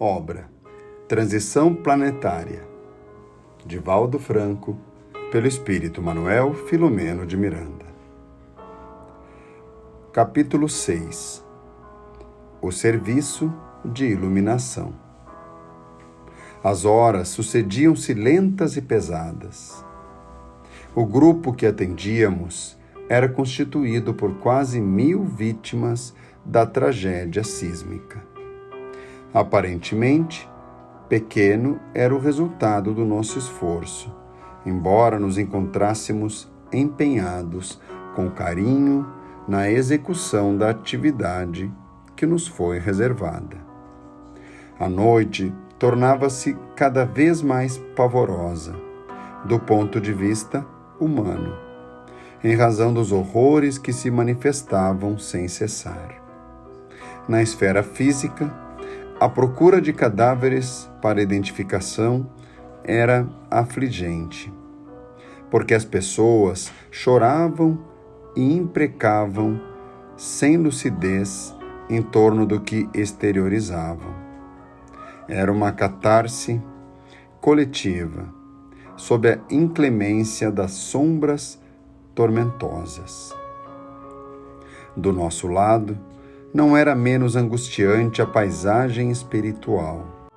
Obra Transição Planetária, de Valdo Franco, pelo espírito Manuel Filomeno de Miranda. Capítulo 6. O serviço de iluminação. As horas sucediam-se lentas e pesadas. O grupo que atendíamos era constituído por quase 1000 vítimas da tragédia sísmica. Aparentemente, pequeno era o resultado do nosso esforço, embora nos encontrássemos empenhados com carinho na execução da atividade que nos foi reservada. A noite tornava-se cada vez mais pavorosa, do ponto de vista humano, em razão dos horrores que se manifestavam sem cessar. Na esfera física, a procura de cadáveres para identificação era afligente, porque as pessoas choravam e imprecavam sem lucidez em torno do que exteriorizavam. Era uma catarse coletiva, sob a inclemência das sombras tormentosas. Do nosso lado, não era menos angustiante a paisagem espiritual.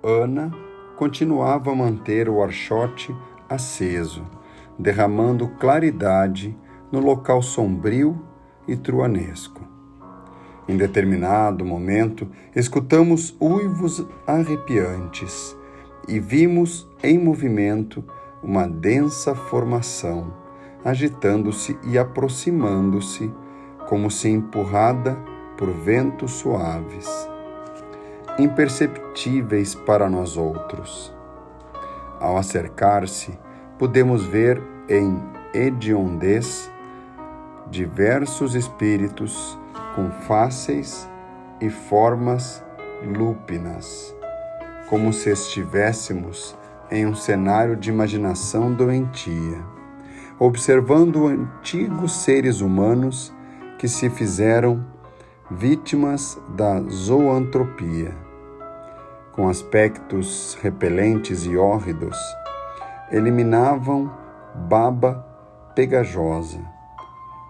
Ana continuava a manter o archote aceso, derramando claridade no local sombrio e truanesco. Em determinado momento, escutamos uivos arrepiantes e vimos em movimento uma densa formação, agitando-se e aproximando-se, como se empurrada por ventos suaves, imperceptíveis para nós outros. Ao acercar-se, pudemos ver em hediondez diversos espíritos com faces e formas lúpinas, como se estivéssemos em um cenário de imaginação doentia, observando antigos seres humanos que se fizeram vítimas da zoantropia. Com aspectos repelentes e hórridos, eliminavam baba pegajosa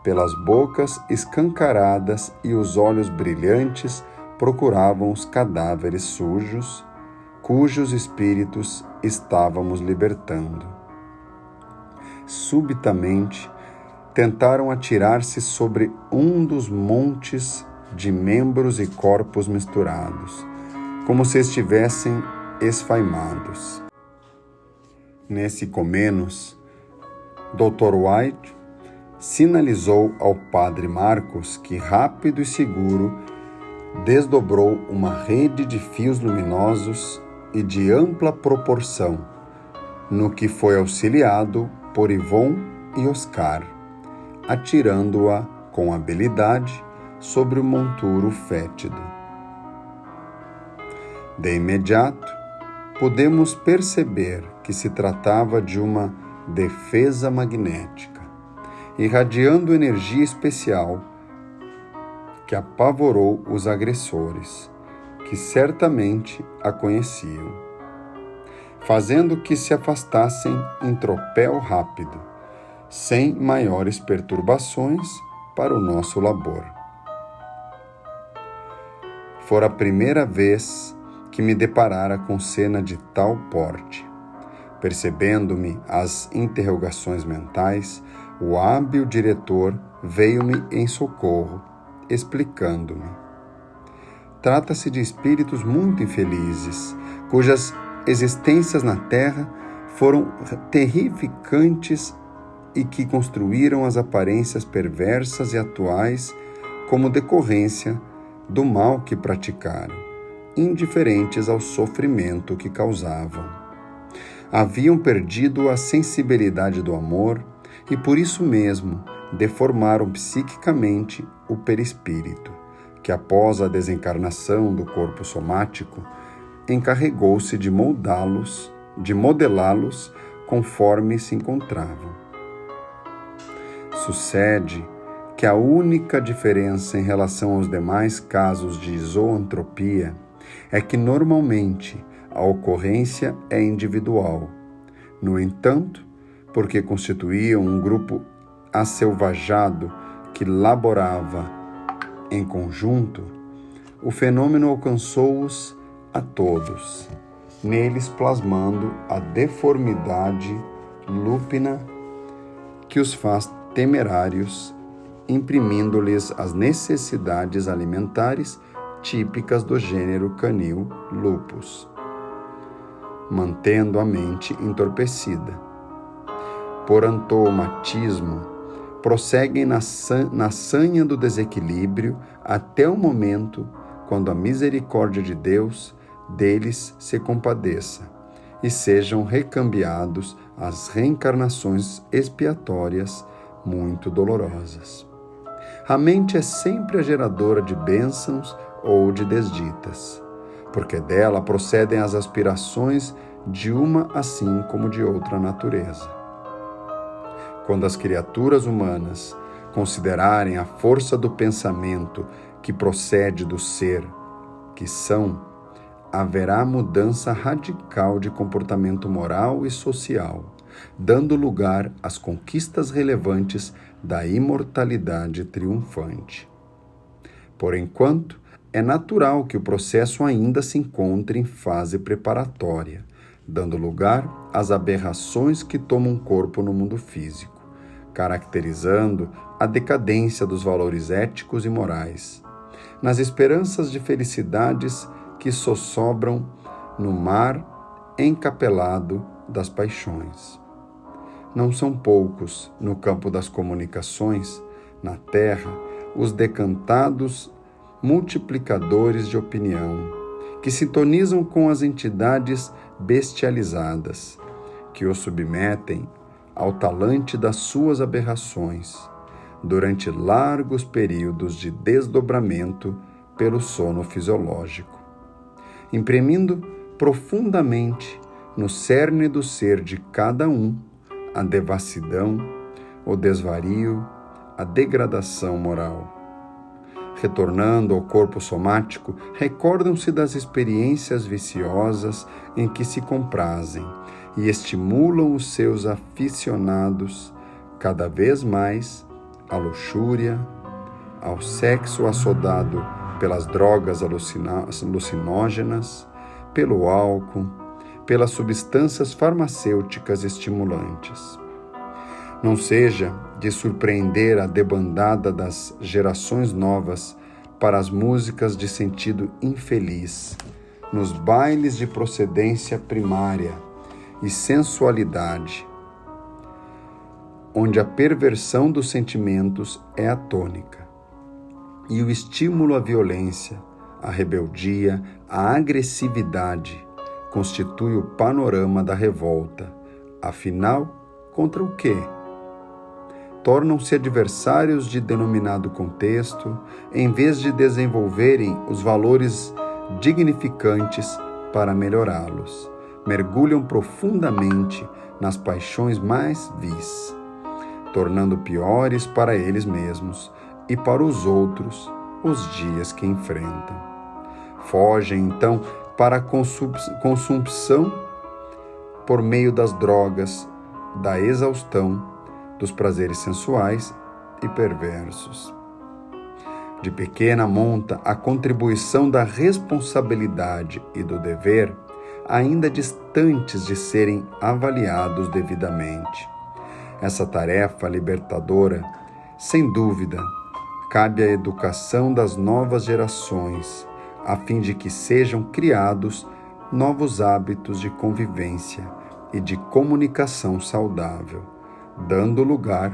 pelas bocas escancaradas e os olhos brilhantes procuravam os cadáveres sujos, cujos espíritos estávamos libertando. Subitamente, tentaram atirar-se sobre um dos montes de membros e corpos misturados, como se estivessem esfaimados. Nesse comenos, Dr. White sinalizou ao padre Marcos que, rápido e seguro, desdobrou uma rede de fios luminosos e de ampla proporção, no que foi auxiliado por Ivon e Oscar, atirando-a com habilidade sobre o monturo fétido. De imediato, podemos perceber que se tratava de uma defesa magnética, irradiando energia especial que apavorou os agressores, que certamente a conheciam, fazendo que se afastassem em tropel rápido, sem maiores perturbações para o nosso labor. Fora a primeira vez que me deparara com cena de tal porte. Percebendo-me as interrogações mentais, o hábil diretor veio-me em socorro, explicando-me. Trata-se de espíritos muito infelizes, cujas existências na Terra foram terrificantes e que construíram as aparências perversas e atuais como decorrência do mal que praticaram, indiferentes ao sofrimento que causavam. Haviam perdido a sensibilidade do amor e, por isso mesmo, deformaram psiquicamente o perispírito, que após a desencarnação do corpo somático, encarregou-se de modelá-los conforme se encontravam. Sucede que a única diferença em relação aos demais casos de zoantropia é que normalmente a ocorrência é individual. No entanto, porque constituíam um grupo aselvajado que laborava em conjunto, o fenômeno alcançou-os a todos, neles plasmando a deformidade lúpina que os faz temerários, imprimindo-lhes as necessidades alimentares típicas do gênero canil lupus, mantendo a mente entorpecida. Por antomatismo, prosseguem na sanha do desequilíbrio até o momento quando a misericórdia de Deus deles se compadeça e sejam recambiados às reencarnações expiatórias muito dolorosas. A mente é sempre a geradora de bênçãos ou de desditas, porque dela procedem as aspirações de uma assim como de outra natureza. Quando as criaturas humanas considerarem a força do pensamento que procede do ser, que são, haverá mudança radical de comportamento moral e social, dando lugar às conquistas relevantes da imortalidade triunfante. Por enquanto, é natural que o processo ainda se encontre em fase preparatória, dando lugar às aberrações que tomam corpo no mundo físico, caracterizando a decadência dos valores éticos e morais, nas esperanças de felicidades que sossobram no mar encapelado das paixões. Não são poucos, no campo das comunicações, na terra, os decantados multiplicadores de opinião, que sintonizam com as entidades bestializadas, que os submetem ao talante das suas aberrações, durante largos períodos de desdobramento pelo sono fisiológico, imprimindo profundamente no cerne do ser de cada um a devassidão, o desvario, a degradação moral. Retornando ao corpo somático, recordam-se das experiências viciosas em que se comprazem e estimulam os seus aficionados cada vez mais à luxúria, ao sexo assodado pelas drogas alucinógenas, pelo álcool, pelas substâncias farmacêuticas estimulantes. Não seja de surpreender a debandada das gerações novas para as músicas de sentido infeliz, nos bailes de procedência primária e sensualidade, onde a perversão dos sentimentos é a tônica, e o estímulo à violência, à rebeldia, à agressividade constitui o panorama da revolta. Afinal, contra o quê? Tornam-se adversários de denominado contexto, em vez de desenvolverem os valores dignificantes para melhorá-los. Mergulham profundamente nas paixões mais vis, tornando piores para eles mesmos e para os outros os dias que enfrentam. Fogem, então, para a consumpção por meio das drogas, da exaustão, dos prazeres sensuais e perversos. De pequena monta a contribuição da responsabilidade e do dever, ainda distantes de serem avaliados devidamente. Essa tarefa libertadora, sem dúvida, cabe à educação das novas gerações, a fim de que sejam criados novos hábitos de convivência e de comunicação saudável, dando lugar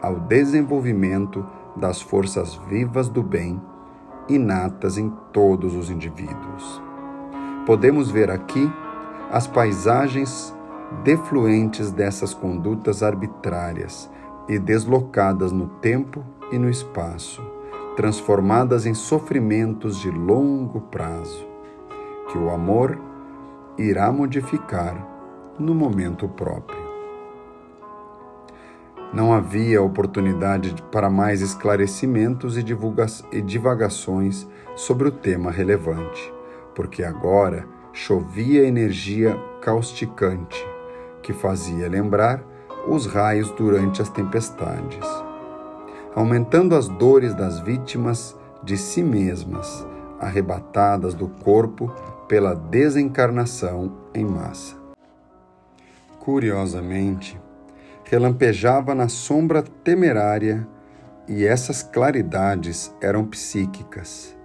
ao desenvolvimento das forças vivas do bem, inatas em todos os indivíduos. Podemos ver aqui as paisagens defluentes dessas condutas arbitrárias e deslocadas no tempo e no espaço, transformadas em sofrimentos de longo prazo, que o amor irá modificar no momento próprio. Não havia oportunidade para mais esclarecimentos e divagações sobre o tema relevante, porque agora chovia energia causticante, que fazia lembrar os raios durante as tempestades, aumentando as dores das vítimas de si mesmas, arrebatadas do corpo pela desencarnação em massa. Curiosamente, relampejava na sombra temerária, e essas claridades eram psíquicas,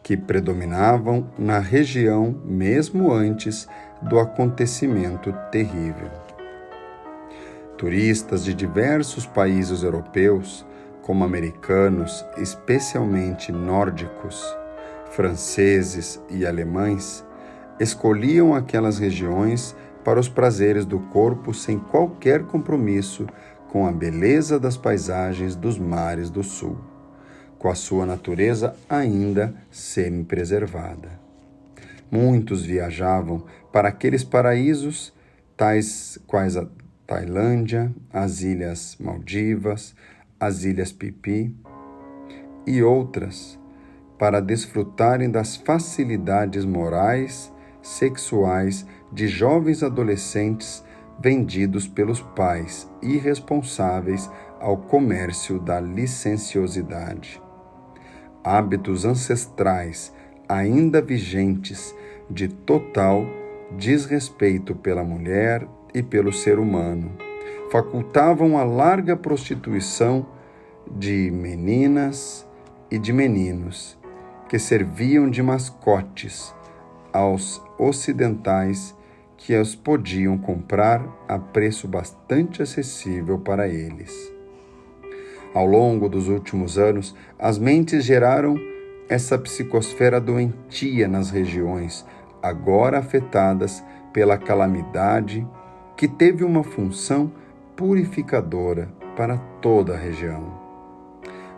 que predominavam na região mesmo antes do acontecimento terrível. Turistas de diversos países europeus, como americanos, especialmente nórdicos, franceses e alemães, escolhiam aquelas regiões para os prazeres do corpo sem qualquer compromisso com a beleza das paisagens dos mares do sul, com a sua natureza ainda semi-preservada. Muitos viajavam para aqueles paraísos, tais quais a Tailândia, as Ilhas Maldivas, as Ilhas Pipi e outras, para desfrutarem das facilidades morais, sexuais de jovens adolescentes vendidos pelos pais irresponsáveis ao comércio da licenciosidade. Hábitos ancestrais ainda vigentes de total desrespeito pela mulher e pelo ser humano facultavam a larga prostituição de meninas e de meninos que serviam de mascotes aos ocidentais que os podiam comprar a preço bastante acessível para eles. Ao longo dos últimos anos, as mentes geraram essa psicosfera doentia nas regiões agora afetadas pela calamidade, que teve uma função purificadora para toda a região,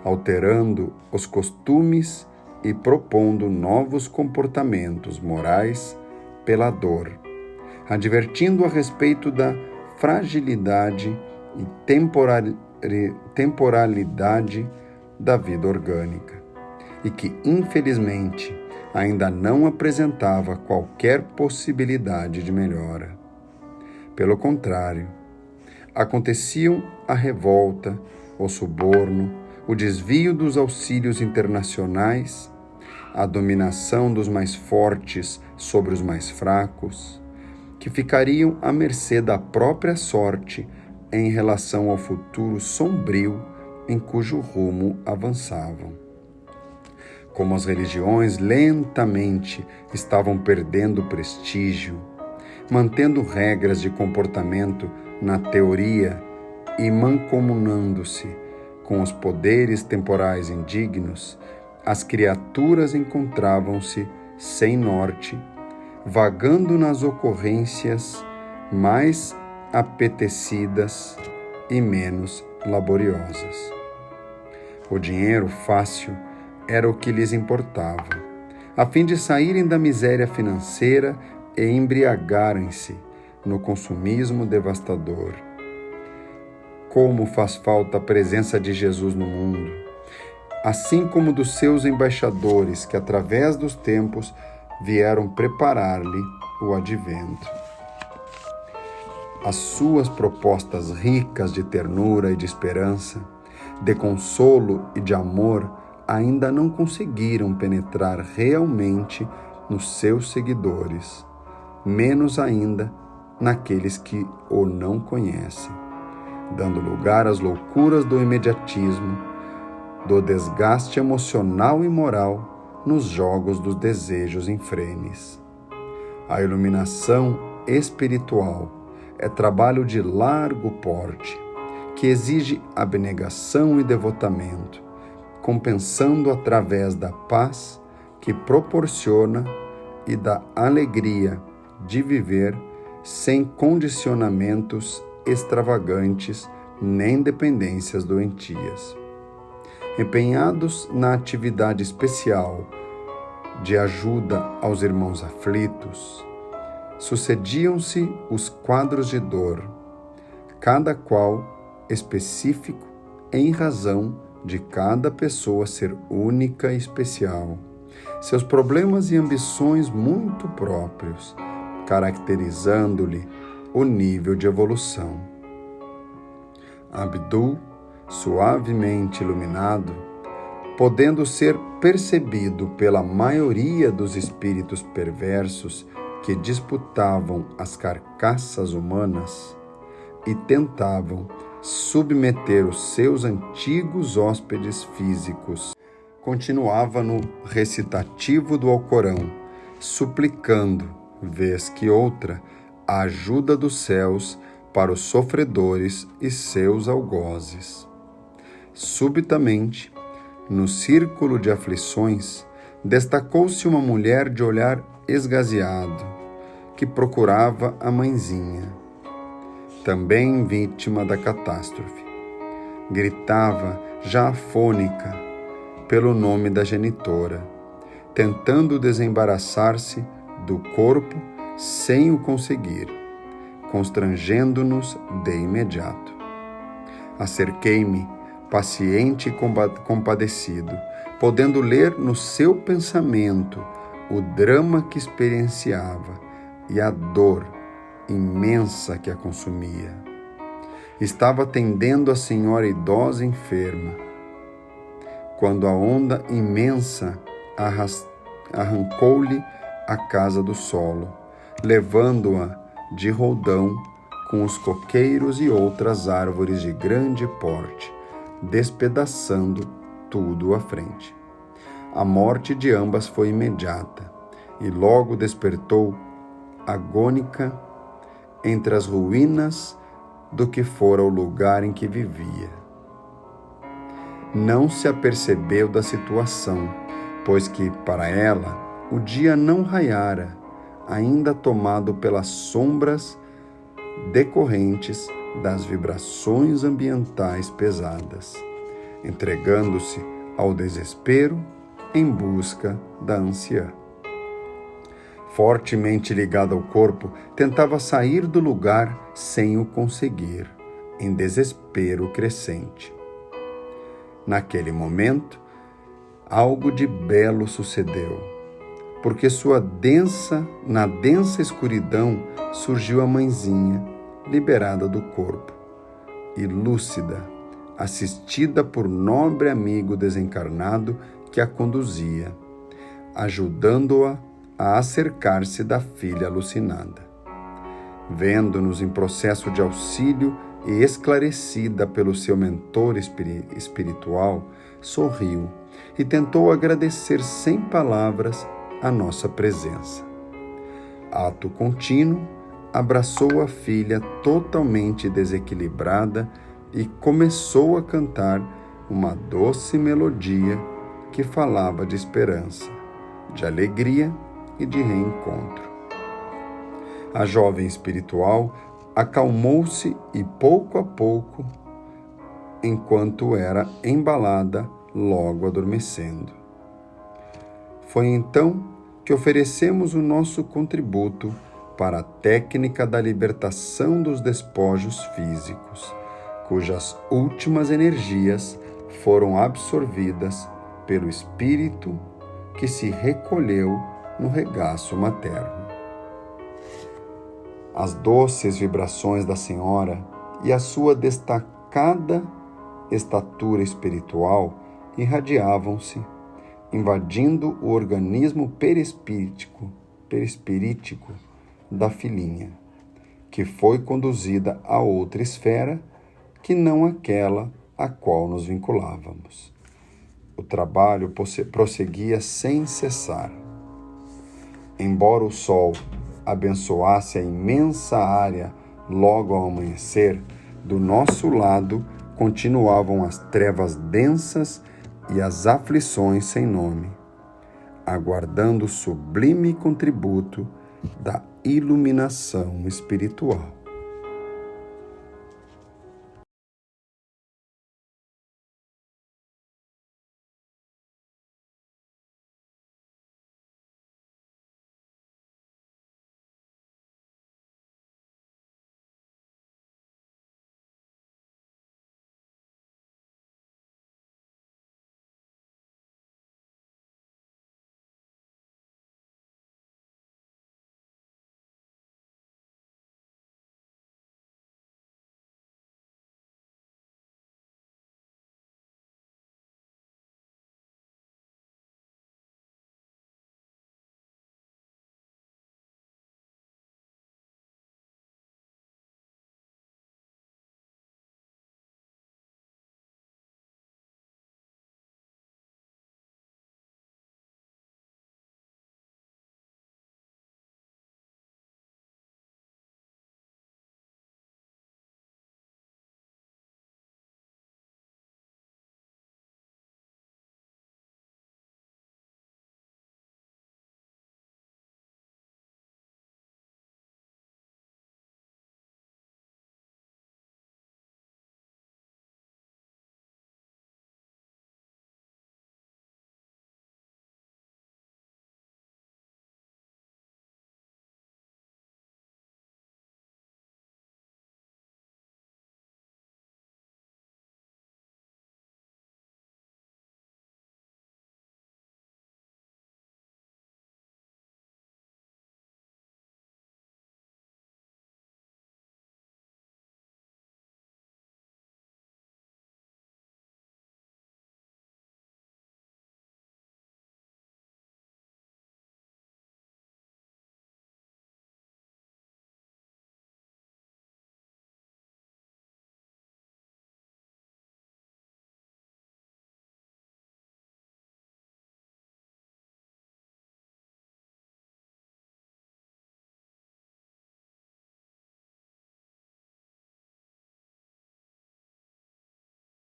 alterando os costumes e propondo novos comportamentos morais pela dor, advertindo a respeito da fragilidade e temporalidade da vida orgânica, e que, infelizmente, ainda não apresentava qualquer possibilidade de melhora. Pelo contrário, aconteciam a revolta, o suborno, o desvio dos auxílios internacionais, a dominação dos mais fortes sobre os mais fracos, que ficariam à mercê da própria sorte em relação ao futuro sombrio em cujo rumo avançavam. Como as religiões lentamente estavam perdendo prestígio, mantendo regras de comportamento na teoria e mancomunando-se com os poderes temporais indignos, as criaturas encontravam-se sem norte, vagando nas ocorrências mais apetecidas e menos laboriosas. O dinheiro fácil era o que lhes importava, a fim de saírem da miséria financeira e embriagarem-se no consumismo devastador. Como faz falta a presença de Jesus no mundo, assim como dos seus embaixadores que, através dos tempos, vieram preparar-lhe o advento. As suas propostas ricas de ternura e de esperança, de consolo e de amor, ainda não conseguiram penetrar realmente nos seus seguidores, menos ainda naqueles que o não conhecem, dando lugar às loucuras do imediatismo, do desgaste emocional e moral nos jogos dos desejos infrenes. A iluminação espiritual é trabalho de largo porte, que exige abnegação e devotamento, compensando através da paz que proporciona e da alegria de viver sem condicionamentos extravagantes nem dependências doentias. Empenhados na atividade especial de ajuda aos irmãos aflitos, sucediam-se os quadros de dor, cada qual específico em razão de cada pessoa ser única e especial, seus problemas e ambições muito próprios, caracterizando-lhe o nível de evolução. Abdul, suavemente iluminado, podendo ser percebido pela maioria dos espíritos perversos que disputavam as carcaças humanas e tentavam submeter os seus antigos hóspedes físicos, continuava no recitativo do Alcorão, suplicando, vez que outra, a ajuda dos céus para os sofredores e seus algozes. Subitamente, no círculo de aflições, destacou-se uma mulher de olhar esgazeado, que procurava a mãezinha, também vítima da catástrofe. Gritava, já afônica, pelo nome da genitora, tentando desembaraçar-se do corpo sem o conseguir, constrangendo-nos de imediato. Acerquei-me, paciente e compadecido, podendo ler no seu pensamento o drama que experienciava e a dor imensa que a consumia. Estava atendendo a senhora idosa enferma, quando a onda imensa arrancou-lhe a casa do solo, levando-a de roldão com os coqueiros e outras árvores de grande porte, despedaçando tudo à frente. A morte de ambas foi imediata, e logo despertou agônica entre as ruínas do que fora o lugar em que vivia. Não se apercebeu da situação, pois que, para ela, o dia não raiara, ainda tomado pelas sombras decorrentes das vibrações ambientais pesadas, entregando-se ao desespero em busca da anciã. Fortemente ligada ao corpo, tentava sair do lugar sem o conseguir, em desespero crescente. Naquele momento, algo de belo sucedeu, porque na densa escuridão surgiu a mãezinha, liberada do corpo, e lúcida, assistida por nobre amigo desencarnado que a conduzia, ajudando-a a acercar-se da filha alucinada. Vendo-nos em processo de auxílio e esclarecida pelo seu mentor espiritual, sorriu e tentou agradecer sem palavras a nossa presença. Ato contínuo, abraçou a filha totalmente desequilibrada e começou a cantar uma doce melodia que falava de esperança, de alegria e de reencontro. A jovem espiritual acalmou-se e, pouco a pouco, enquanto era embalada, logo adormecendo. Foi então que oferecemos o nosso contributo para a técnica da libertação dos despojos físicos, cujas últimas energias foram absorvidas pelo espírito que se recolheu no regaço materno. As doces vibrações da Senhora e a sua destacada estatura espiritual irradiavam-se, invadindo o organismo perispirítico da filhinha, que foi conduzida a outra esfera que não aquela a qual nos vinculávamos. O trabalho prosseguia sem cessar. Embora o sol abençoasse a imensa área logo ao amanhecer, do nosso lado continuavam as trevas densas e as aflições sem nome, aguardando o sublime contributo da iluminação espiritual.